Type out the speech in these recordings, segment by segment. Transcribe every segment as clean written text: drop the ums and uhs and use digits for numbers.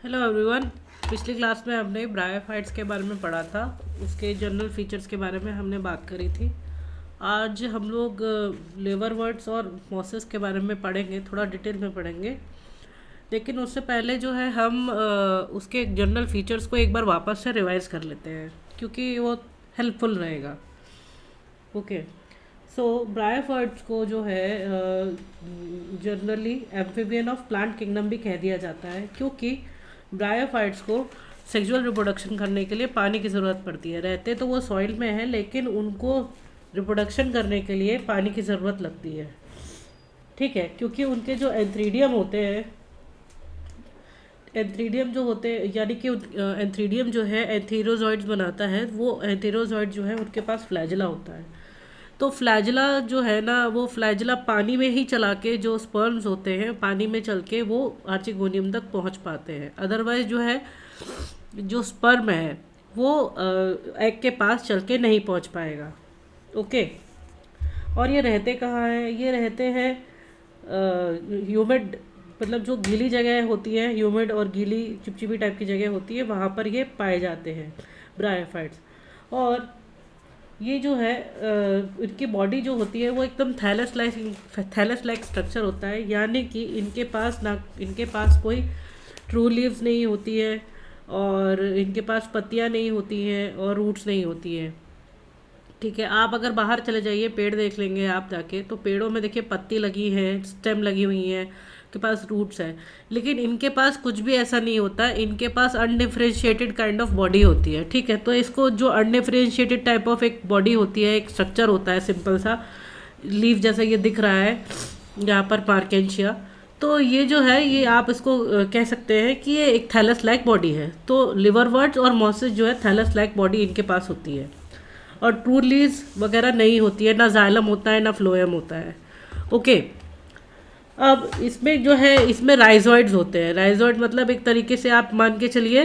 Hello everyone. पिछली class में हमने ब्रायोफाइट्स के बारे में पढ़ा था। उसके जनरल फीचर्स के बारे में हमने बात करी थी। आज हम लोग लिवरवर्ट्स और मॉसेस के बारे में पढ़ेंगे, थोड़ा डिटेल में पढ़ेंगे। लेकिन उससे पहले जो है हम उसके जनरल फीचर्स को एक बार वापस से रिवाइज कर लेते हैं, क्योंकि वो हेल्पफुल रहेगा। ओके। सो ब्रायोफाइट्स को जो है generally amphibian of plant kingdom भी कह दिया जाता है, क्योंकि ब्रायोफाइट्स को सेक्सुअल रिप्रोडक्शन करने के लिए पानी की ज़रूरत पड़ती है। रहते तो वो सॉइल में है, लेकिन उनको रिप्रोडक्शन करने के लिए पानी की ज़रूरत लगती है। ठीक है, क्योंकि उनके जो एंथ्रीडियम होते हैं, एंथ्रीडियम जो होते हैं यानी कि एंथ्रीडियम जो है एंथीरोजॉइड्स बनाता है। वो एंथीरोजॉइड जो है उनके पास फ्लैजिला होता है। तो फ्लैजिला जो है ना, वो फ्लैजिला पानी में ही चला के, जो स्पर्म्स होते हैं पानी में चल के वो आर्चिगोनियम तक पहुंच पाते हैं। अदरवाइज जो है, जो स्पर्म है वो एग के पास चल के नहीं पहुंच पाएगा। ओके। और ये रहते कहाँ हैं? ये रहते हैं ह्यूमिड, मतलब जो गीली जगह होती है, ह्यूमिड और गीली चिपचिपी टाइप की जगह होती है, वहाँ पर ये पाए जाते हैं ब्रायोफाइट्स। और ये जो है इनकी बॉडी जो होती है वो एकदम थैलस लाइक स्ट्रक्चर होता है, यानी कि इनके पास कोई ट्रू लीव्स नहीं होती है, और इनके पास पत्तियां नहीं होती हैं, और रूट्स नहीं होती हैं। ठीक है, आप अगर बाहर चले जाइए, पेड़ देख लेंगे आप जाके, तो पेड़ों में देखिए पत्ती लगी है, स्टेम लगी हुई है, के पास रूट्स है। लेकिन इनके पास कुछ भी ऐसा नहीं होता। इनके पास अनडिफरेंशिएटेड काइंड ऑफ बॉडी होती है। ठीक है, तो इसको जो अनडिफरेंशिएटेड टाइप ऑफ एक बॉडी होती है, एक स्ट्रक्चर होता है सिंपल सा लीफ जैसा, ये दिख रहा है यहाँ पर पार्केंशिया। तो ये जो है, ये आप इसको कह सकते हैं कि ये एक थैलस लाइक बॉडी है। तो लिवरवर्ट्स और मॉसेस जो है थैलस लाइक बॉडी इनके पास होती है, और ट्रू लीव्स वगैरह नहीं होती है, ना जाइलम होता है ना फ्लोएम होता है। ओके। अब इसमें जो है, इसमें राइजॉइड्स होते हैं। राइजॉइड मतलब एक तरीके से आप मान के चलिए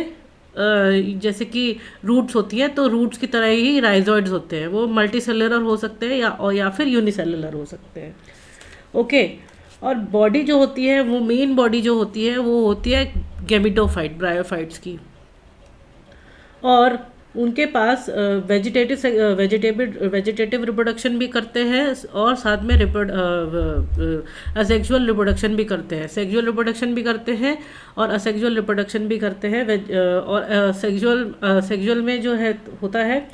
जैसे कि रूट्स होती हैं, तो रूट्स की तरह ही राइजॉइड्स होते हैं। वो मल्टी सेलुलर हो सकते हैं या फिर यूनिसेलुलर हो सकते हैं। ओके। और बॉडी जो होती है, वो मेन बॉडी जो होती है वो होती है गेमिटोफाइट, ब्रायोफाइट्स की। और उनके पास वेजिटेटिव रिप्रोडक्शन भी करते हैं, और साथ में असेक्सुअल रिप्रोडक्शन भी करते हैं। सेक्सुअल रिप्रोडक्शन भी करते हैं और असेक्सुअल रिप्रोडक्शन भी करते हैं। और सेक्सुअल में जो है होता है,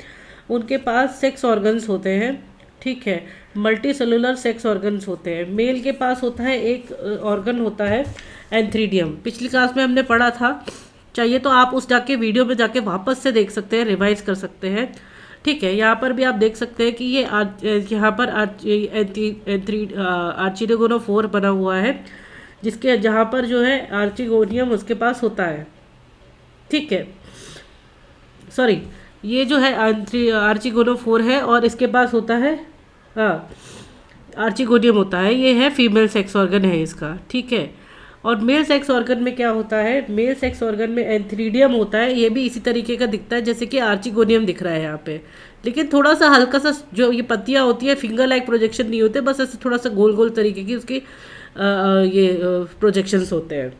उनके पास सेक्स ऑर्गन्स होते हैं। ठीक है, मल्टी सेलुलर सेक्स ऑर्गन्स होते हैं। मेल के पास होता है एक ऑर्गन होता है एंथ्रीडियम। पिछली क्लास में हमने पढ़ा था, चाहिए तो आप उस जाके वीडियो में जाके वापस से देख सकते हैं, रिवाइज कर सकते हैं। ठीक है, यहाँ पर भी आप देख सकते हैं कि ये यहाँ पर आर्चिडोगोनोफोर बना हुआ है, जिसके जहाँ पर जो है आर्चिगोनियम उसके पास होता है। ठीक है, सॉरी, ये जो है आर्चिगोनोफोर है और इसके पास होता है, हाँ, आर्चिगोनियम होता है। ये है फीमेल सेक्स ऑर्गन है इसका। ठीक है। और मेल सेक्स ऑर्गन में क्या होता है? मेल सेक्स ऑर्गन में एंथ्रीडियम होता है। ये भी इसी तरीके का दिखता है जैसे कि आर्चिगोनियम दिख रहा है यहाँ पे, लेकिन थोड़ा सा हल्का सा, जो ये पत्तियाँ होती है फिंगर लाइक प्रोजेक्शन नहीं होते, बस ऐसे थोड़ा सा गोल गोल तरीके की उसकी ये प्रोजेक्शंस होते हैं।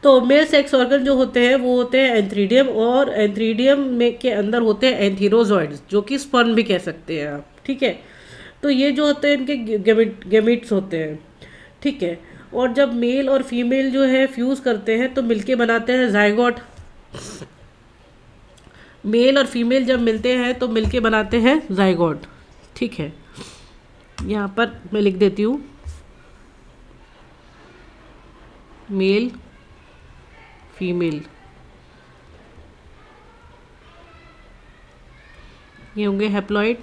तो मेल सेक्स ऑर्गन जो होते हैं वो होते हैं एंथ्रीडियम, और एंथ्रीडियम में के अंदर होते हैं एंथीरोजॉइड्स, जो कि स्पर्म भी कह सकते हैं आप। ठीक है, तो ये जो होते हैं इनके गेमिट्स होते हैं। ठीक है, और जब मेल और फीमेल जो है फ्यूज़ करते हैं तो मिलके बनाते हैं जाइगोट। मेल और फीमेल जब मिलते हैं तो मिलके बनाते हैं जाइगोट। ठीक है, यहाँ पर मैं लिख देती हूँ, मेल फीमेल, ये होंगे हैप्लॉइड,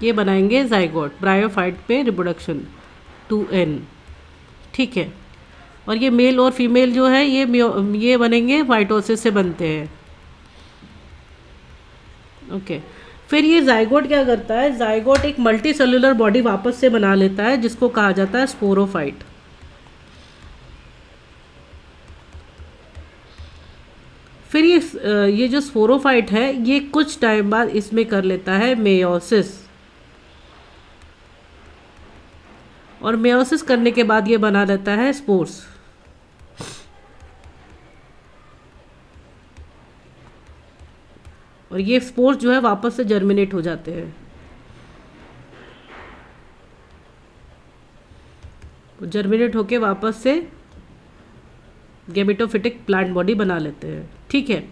ये बनाएंगे जाइगोट। ब्रायोफाइट पे रिप्रोडक्शन 2n। ठीक है, और ये मेल और फीमेल जो है ये बनेंगे माइटोसिस से बनते हैं। ओके। फिर ये जाइगोट क्या करता है? जाइगोट एक मल्टी सेलुलर बॉडी वापस से बना लेता है, जिसको कहा जाता है स्पोरोफाइट। फिर ये जो स्पोरोफाइट है, ये कुछ टाइम बाद इसमें कर लेता है मेयोसिस, और मेयोसिस करने के बाद ये बना लेता है स्पोर्स। और ये स्पोर्स जो है वापस से जर्मिनेट हो जाते हैं, जर्मिनेट होके वापस से गैमेटोफिटिक प्लांट बॉडी बना लेते हैं। ठीक है,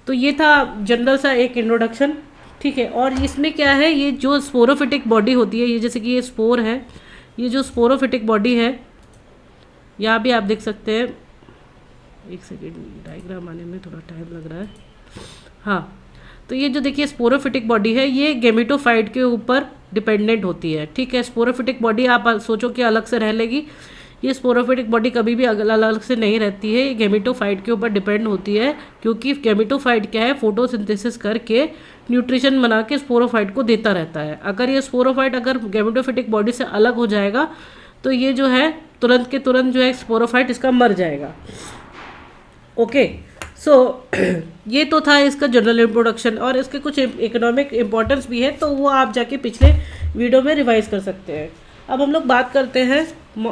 तो ये था जनरल सा एक इंट्रोडक्शन। ठीक है, और इसमें क्या है, ये जो स्पोरोफिटिक बॉडी होती है, ये जैसे कि ये स्पोर है, ये जो स्पोरोफिटिक बॉडी है, यहाँ भी आप देख सकते हैं, एक सेकेंड डायग्राम आने में थोड़ा टाइम लग रहा है। हाँ, तो ये जो देखिए स्पोरोफिटिक बॉडी है, ये गेमेटोफाइट के ऊपर डिपेंडेंट होती है। ठीक है, स्पोरोफिटिक बॉडी आप सोचो कि अलग से रह लेगी, ये स्पोरोफिटिक बॉडी कभी भी अलग अलग से नहीं रहती है, ये गेमेटोफाइट के ऊपर डिपेंड होती है, क्योंकि गेमेटोफाइट क्या है, फोटोसिंथेसिस करके न्यूट्रिशन बना के स्पोरोफाइट को देता रहता है। अगर ये स्पोरोफाइट अगर गेमेटोफिटिक बॉडी से अलग हो जाएगा तो ये जो है तुरंत के तुरंत जो है स्पोरोफाइट इसका मर जाएगा। ओके, सो ये तो था इसका जनरल इंट्रोडक्शन, और इसके कुछ इकोनॉमिक इम्पोर्टेंस भी है, तो वो आप जाके पिछले वीडियो में रिवाइज कर सकते हैं। अब हम लोग बात करते हैं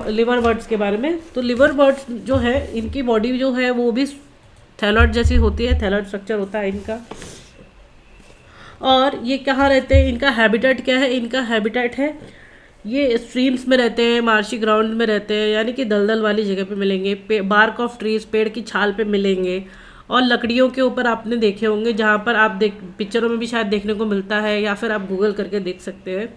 लिवर बर्ड्स के बारे में। तो लिवर बर्ड्स जो है, इनकी बॉडी जो है वो भी थैलॉइड जैसी होती है, थैलॉइड स्ट्रक्चर होता है इनका। और ये कहाँ रहते हैं, इनका हैबिटेट क्या है, इनका हैबिटेट है ये स्ट्रीम्स में रहते हैं, मार्शी ग्राउंड में रहते हैं, यानी कि दलदल वाली जगह पे मिलेंगे, बार्क ऑफ ट्रीज, पेड़ की छाल पे मिलेंगे, और लकड़ियों के ऊपर आपने देखे होंगे, जहाँ पर आप पिक्चरों में भी शायद देखने को मिलता है, या फिर आप गूगल करके देख सकते हैं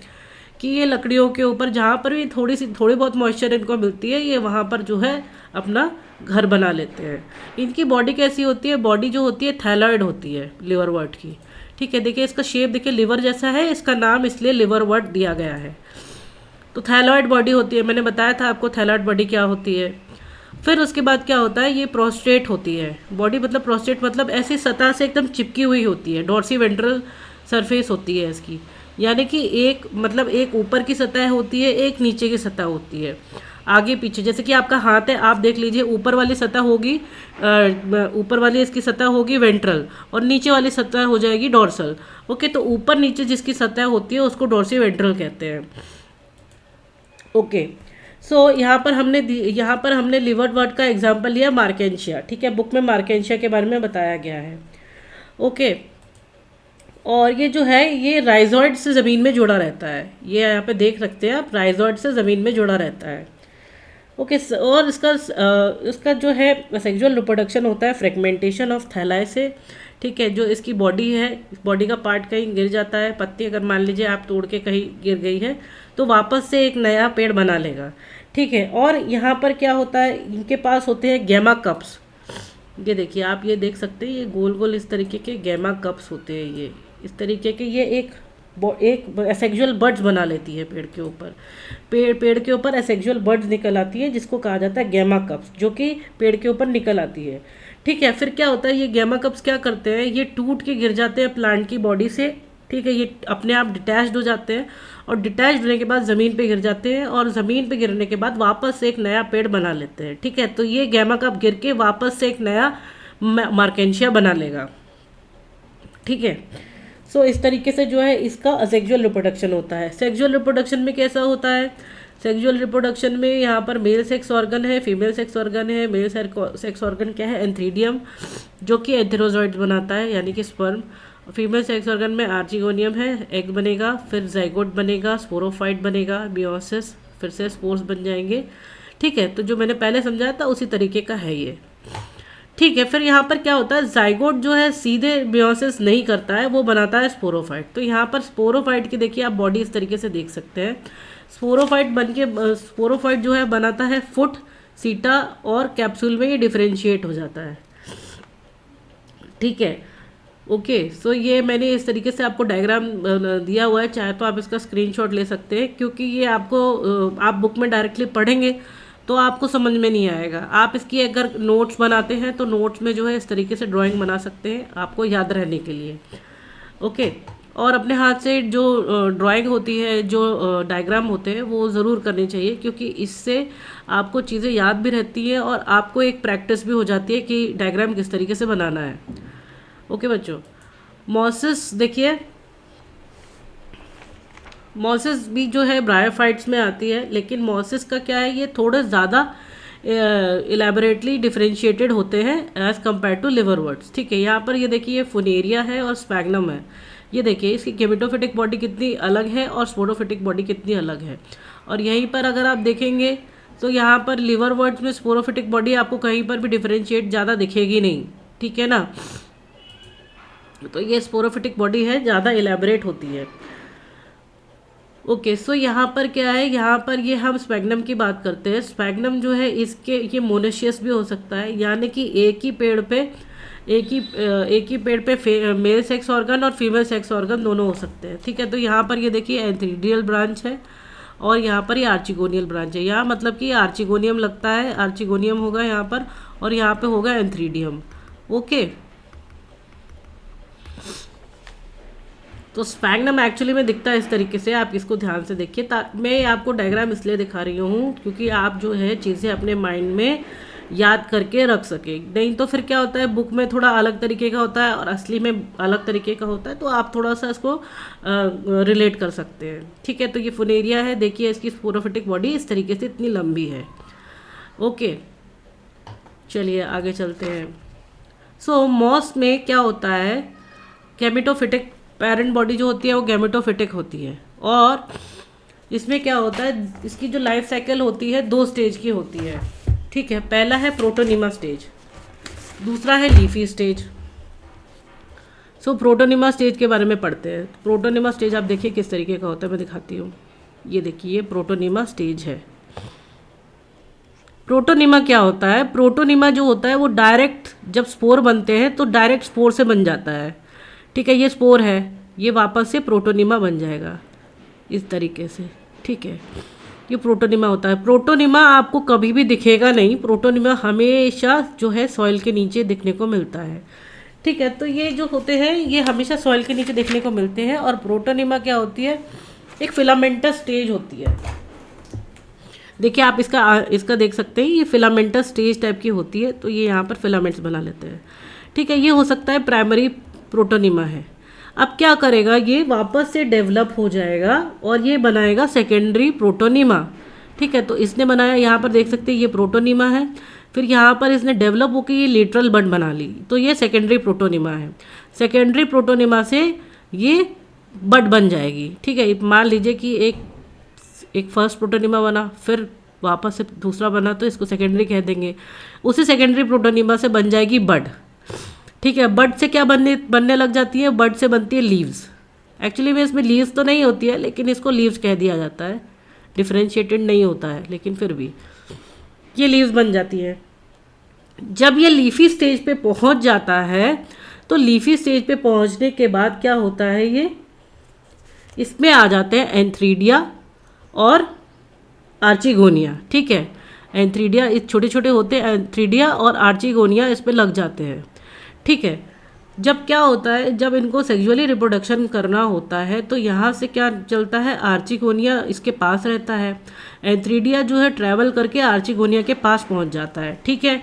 कि ये लकड़ियों के ऊपर जहाँ पर भी थोड़ी बहुत मॉइस्चर इनको मिलती है, ये वहाँ पर जो है अपना घर बना लेते हैं। इनकी बॉडी कैसी होती है, बॉडी जो होती है थैलॉइड होती है लिवर बर्ड की। ठीक है, देखिए इसका शेप देखिए लिवर जैसा है, इसका नाम इसलिए लिवर बर्ड दिया गया है। तो थैलॉइड बॉडी होती है, मैंने बताया था आपको थैलॉइड बॉडी क्या होती है। फिर उसके बाद क्या होता है, ये प्रोस्ट्रेट होती है बॉडी, मतलब प्रोस्ट्रेट मतलब ऐसी सतह से एकदम चिपकी हुई होती है, डॉर्सी वेंट्रल सरफेस होती है इसकी, यानी कि एक मतलब एक ऊपर की सतह होती है, एक नीचे की सतह होती है, आगे पीछे। जैसे कि आपका हाथ है, आप देख लीजिए, ऊपर वाली सतह होगी, ऊपर वाली इसकी सतह होगी वेंट्रल, और नीचे वाली सतह हो जाएगी डॉर्सल। ओके, तो ऊपर नीचे जिसकी सतह होती है उसको डॉर्सी वेंट्रल कहते हैं। ओके, सो यहाँ पर हमने लिवर बर्ड का एग्जाम्पल लिया मार्केंशिया। ठीक है, बुक में मार्केंशिया के बारे में बताया गया है। ओके, और ये जो है ये राइजॉइड से ज़मीन में जुड़ा रहता है, ये यहाँ पे देख सकते हैं आप, राइजॉइड से ज़मीन में जुड़ा रहता है। ओके, और इसका जो है सेक्सुअल रिप्रोडक्शन होता है फ्रेगमेंटेशन ऑफ थैलाई से। ठीक है, जो इसकी बॉडी है, बॉडी का पार्ट कहीं गिर जाता है, पत्ती अगर मान लीजिए आप तोड़ के कहीं गिर गई है, तो वापस से एक नया पेड़ बना लेगा। ठीक है, और यहाँ पर क्या होता है, इनके पास होते हैं गैमा कप्स। ये देखिए, आप ये देख सकते हैं, ये गोल गोल इस तरीके के गैमा कप्स होते हैं, ये इस तरीके के, ये एक एसेक्सुअल बर्ड्स बना लेती है पेड़ के ऊपर, पेड़ के ऊपर एसेक्सुअल बर्ड्स निकल आती है, जिसको कहा जाता है गैमा कप्स, जो कि पेड़ के ऊपर निकल आती है। ठीक है, फिर क्या होता है, ये गैमा कप्स क्या करते हैं, ये टूट के गिर जाते हैं प्लांट की बॉडी से। ठीक है, ये अपने आप डिटैच्ड हो जाते हैं, और डिटैच्ड होने के बाद ज़मीन पे गिर जाते हैं, और ज़मीन पे गिरने के बाद वापस से एक नया पेड़ बना लेते हैं। ठीक है, तो ये गैमा कप गिर के वापस से एक नया मार्केंशिया बना लेगा। ठीक है, सो इस तरीके से जो है इसका सेक्सुअल रिप्रोडक्शन होता है। सेक्सुअल रिप्रोडक्शन में कैसा होता है, सेक्सुअल रिप्रोडक्शन में यहाँ पर मेल सेक्स ऑर्गन है, फीमेल सेक्स ऑर्गन है। मेल सेक्स ऑर्गन क्या है, एंथ्रीडियम, जो कि एंथेरोजॉइड्स बनाता है, यानी कि स्पर्म। फीमेल सेक्स ऑर्गन में आर्चिगोनियम है, एग बनेगा, फिर जाइगोट बनेगा, स्पोरोफाइट बनेगा, मियोसिस, फिर से स्पोर्स बन जाएंगे। ठीक है, तो जो मैंने पहले समझाया था उसी तरीके का है ये। ठीक है, फिर यहाँ पर क्या होता है, जाइगोट जो है सीधे मियोसिस नहीं करता है, वो बनाता है स्पोरोफाइट। तो यहाँ पर स्पोरोफाइट की देखिए आप बॉडी इस तरीके से देख सकते हैं। स्पोरोफाइट जो है बनाता है फुट, सीटा, और कैप्सूल में ये डिफरेंशिएट हो जाता है। ठीक है, ओके, सो ये मैंने इस तरीके से आपको डायग्राम दिया हुआ है, चाहे तो आप इसका स्क्रीनशॉट ले सकते हैं, क्योंकि ये आपको आप बुक में डायरेक्टली पढ़ेंगे तो आपको समझ में नहीं आएगा। आप इसकी अगर नोट्स बनाते हैं तो नोट्स में जो है इस तरीके से ड्राइंग बना सकते हैं आपको याद रहने के लिए। ओके, और अपने हाथ से जो ड्राइंग होती है, जो डायग्राम होते हैं, वो ज़रूर करनी चाहिए, क्योंकि इससे आपको चीज़ें याद भी रहती हैं और आपको एक प्रैक्टिस भी हो जाती है कि डायग्राम किस तरीके से बनाना है। ओके बच्चों, मॉसिस देखिए, मॉसिस भी जो है ब्रायोफाइट्स में आती है, लेकिन मॉसिस का क्या है, ये थोड़ा ज़्यादा इलेबोरेटली डिफरेंशिएटेड होते हैं एज कम्पेयर टू लिवरवर्ट्स। ठीक है, यहाँ पर ये देखिए फुनेरिया है और स्पैग्नम है। ये देखिए इसकी गेमेटोफिटिक बॉडी कितनी अलग है और स्पोरोफिटिक बॉडी कितनी अलग है। और यहीं पर अगर आप देखेंगे तो यहाँ पर लिवरवर्ट्स में स्पोरोफिटिक बॉडी आपको कहीं पर भी डिफरेंशिएट ज़्यादा दिखेगी नहीं। ठीक है ना, तो ये स्पोरोफिटिक बॉडी है, ज़्यादा इलेबोरेट होती है। ओके, सो यहाँ पर क्या है, यहाँ पर ये हम स्पैग्नम की बात करते हैं। स्पैग्नम जो है इसके ये मोनोशियस भी हो सकता है, यानी कि एक ही पेड़ पे मेल सेक्स ऑर्गन और फीमेल सेक्स ऑर्गन दोनों हो सकते हैं। ठीक है, तो यहाँ पर ये देखिए एंथ्रीडियल ब्रांच है और यहाँ पर ये आर्चिगोनियल ब्रांच है। यहाँ मतलब कि आर्चिगोनियम लगता है, आर्चिगोनियम होगा यहाँ पर और यहाँ पे होगा एंथ्रीडियम। ओके, तो स्पैग्नम एक्चुअली में दिखता है इस तरीके से, आप इसको ध्यान से देखिए। मैं आपको डायग्राम इसलिए दिखा रही हूँ क्योंकि आप जो है चीज़ें अपने माइंड में याद करके रख सके, नहीं तो फिर क्या होता है बुक में थोड़ा अलग तरीके का होता है और असली में अलग तरीके का होता है, तो आप थोड़ा सा इसको रिलेट कर सकते हैं। ठीक है, तो ये फुनेरिया है, देखिए इसकी स्पोरोफिटिक बॉडी इस तरीके से इतनी लंबी है। ओके, चलिए आगे चलते हैं। सो मॉस में क्या होता है, गैमेटोफिटिक पेरेंट बॉडी जो होती है वो गैमेटोफिटिक होती है और इसमें क्या होता है, इसकी जो लाइफ साइकिल होती है 2 स्टेज की होती है। ठीक है, पहला है प्रोटोनिमा स्टेज, दूसरा है लीफी स्टेज। सो प्रोटोनिमा स्टेज के बारे में पढ़ते हैं। प्रोटोनिमा स्टेज आप देखिए किस तरीके का होता है, मैं दिखाती हूँ। ये देखिए प्रोटोनिमा स्टेज है। प्रोटोनिमा क्या होता है, प्रोटोनिमा जो होता है वो डायरेक्ट जब स्पोर बनते हैं तो डायरेक्ट स्पोर से बन जाता है। ठीक है, ये स्पोर है, ये वापस से प्रोटोनिमा बन जाएगा इस तरीके से। ठीक है, ये प्रोटोनिमा होता है। प्रोटोनिमा आपको कभी भी दिखेगा नहीं, प्रोटोनिमा हमेशा जो है सॉइल के नीचे दिखने को मिलता है। ठीक है, तो ये जो होते हैं ये हमेशा सॉइल के नीचे देखने को मिलते हैं। और प्रोटोनिमा क्या होती है, एक फिलामेंटस स्टेज होती है। देखिए आप इसका देख सकते हैं, ये फिलामेंटस स्टेज टाइप की होती है, तो ये यहाँ पर फिलामेंट्स बना लेते हैं। ठीक है, ये हो सकता है प्राइमरी प्रोटोनिमा है। अब क्या करेगा, ये वापस से डेवलप हो जाएगा और ये बनाएगा सेकेंडरी प्रोटोनिमा। ठीक है, तो इसने बनाया, यहाँ पर देख सकते हैं ये प्रोटोनिमा है, फिर यहाँ पर इसने डेवलप होकर ये लेटरल बड बना ली, तो ये सेकेंडरी प्रोटोनिमा है। सेकेंडरी प्रोटोनिमा से ये बड बन जाएगी। ठीक है, मान लीजिए कि एक फर्स्ट प्रोटोनिमा बना, फिर वापस से दूसरा बना, तो इसको सेकेंडरी कह देंगे। उसी सेकेंडरी प्रोटोनिमा से बन जाएगी बड। ठीक है, बड से क्या बनने लग जाती है, बड से बनती है लीव्स। एक्चुअली में इसमें लीव्स तो नहीं होती है, लेकिन इसको लीव्स कह दिया जाता है, डिफरेंशिएटेड नहीं होता है, लेकिन फिर भी ये लीव्स बन जाती है। जब ये लीफी स्टेज पे पहुंच जाता है, तो लीफी स्टेज पे पहुंचने के बाद क्या होता है, ये इसमें आ जाते हैं एंथ्रीडिया और आर्चिगोनिया। ठीक है, एंथ्रीडिया इस छोटे छोटे होते हैं, एंथ्रीडिया और आर्चिगोनिया इस पे लग जाते हैं। ठीक है, जब क्या होता है, जब इनको सेक्सुअली रिप्रोडक्शन करना होता है तो यहाँ से क्या चलता है, आर्चिगोनिया इसके पास रहता है, एंथ्रीडिया जो है ट्रैवल करके आर्चिगोनिया के पास पहुँच जाता है। ठीक है,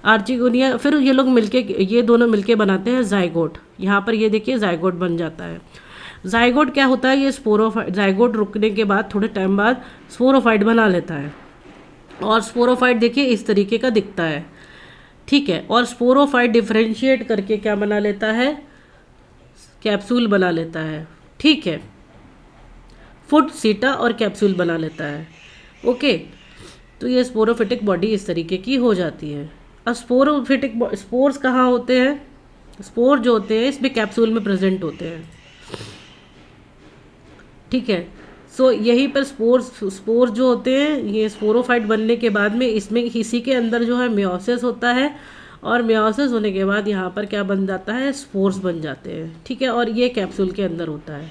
आर्चिगोनिया, फिर ये लोग मिलके, ये दोनों मिलके बनाते हैं जाइगोट। यहाँ पर ये देखिए जाइगोट बन जाता है। जाइगोट क्या होता है, ये जाइगोट रुकने के बाद थोड़े टाइम बाद स्पोरोफाइट बना लेता है और स्पोरोफाइट देखिए इस तरीके का दिखता है। ठीक है, और स्पोरोफाइट डिफरेंशिएट करके क्या बना लेता है, कैप्सूल बना लेता है। ठीक है, फुट सीटा और कैप्सूल बना लेता है। ओके, तो ये स्पोरोफिटिक बॉडी इस तरीके की हो जाती है। अब स्पोर्स कहाँ होते हैं, स्पोर जो होते हैं इसमें कैप्सूल में प्रेजेंट होते हैं। ठीक है, सो यहीं पर स्पोर्स जो होते हैं, ये स्पोरोफाइट बनने के बाद में इसमें इसी के अंदर जो है मियोसिस होता है और मियोसिस होने के बाद यहाँ पर क्या बन जाता है, स्पोर्स बन जाते हैं। ठीक है, और ये कैप्सूल के अंदर होता है।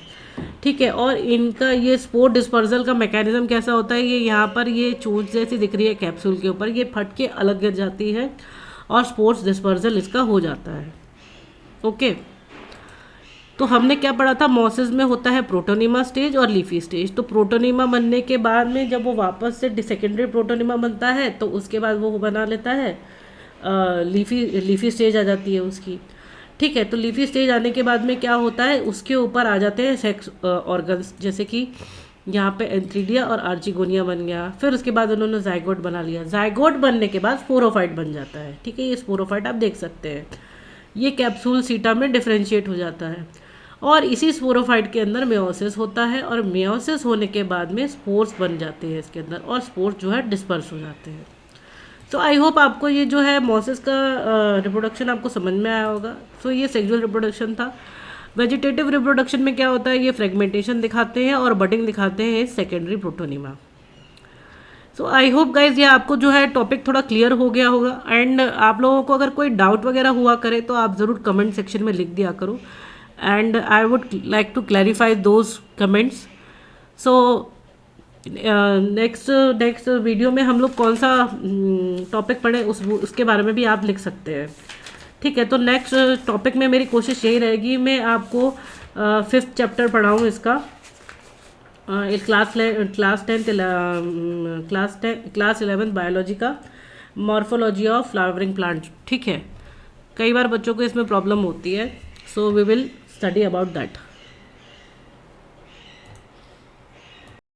ठीक है, और इनका ये स्पोर डिस्पर्सल का मैकेनिज्म कैसा होता है, ये यहाँ पर ये चोंच जैसी दिख रही है कैप्सूल के ऊपर, ये फट के अलग गिर जाती है और स्पोर्स डिस्पर्सल इसका हो जाता है। ओके, तो हमने क्या पढ़ा था, मॉसिस में होता है प्रोटोनिमा स्टेज और लीफी स्टेज। तो प्रोटोनिमा बनने के बाद में जब वो वापस से सेकेंडरी प्रोटोनिमा बनता है तो उसके बाद वो बना लेता है लीफी स्टेज आ जाती है उसकी। ठीक है, तो लीफी स्टेज आने के बाद में क्या होता है, उसके ऊपर आ जाते हैं सेक्स ऑर्गन्स, जैसे कि यहाँ पे एंथ्रीडिया और आर्चिगोनिया बन गया। फिर उसके बाद उन्होंने जाइगोट बना लिया। जाइगोट बनने के बाद स्पोरोफाइट बन जाता है, ठीक है। ये स्पोरोफाइट आप देख सकते हैं, ये कैप्सूल सीटा में डिफरेंशिएट हो जाता है और इसी स्पोरोफाइट के अंदर मेयोसिस होता है और मेयोसिस होने के बाद में स्पोर्स बन जाते हैं इसके अंदर और स्पोर्स जो है डिस्पर्स हो जाते हैं। सो आई होप आपको ये जो है मोसिस का रिप्रोडक्शन आपको समझ में आया होगा। सो ये सेक्सुअल रिप्रोडक्शन था। वेजिटेटिव रिप्रोडक्शन में क्या होता है, ये फ्रेगमेंटेशन दिखाते हैं और बडिंग दिखाते हैं secondary protonema. So I hope guys ये आपको जो है टॉपिक थोड़ा क्लियर हो गया होगा। एंड आप लोगों को अगर कोई डाउट वगैरह हुआ करे तो आप ज़रूर कमेंट सेक्शन में लिख दिया करो and I would like to clarify those comments. So next video में हम लोग कौन सा टॉपिक पढ़े उसके बारे में भी आप लिख सकते हैं, ठीक है। तो नेक्स्ट टॉपिक में मेरी कोशिश यही रहेगी, मैं आपको 5th चैप्टर पढ़ाऊँ इसका, क्लास 11 बायोलॉजी का, मॉर्फोलॉजी ऑफ फ्लावरिंग प्लांट, ठीक है। कई बार बच्चों को इसमें प्रॉब्लम होती है, so we will study about that.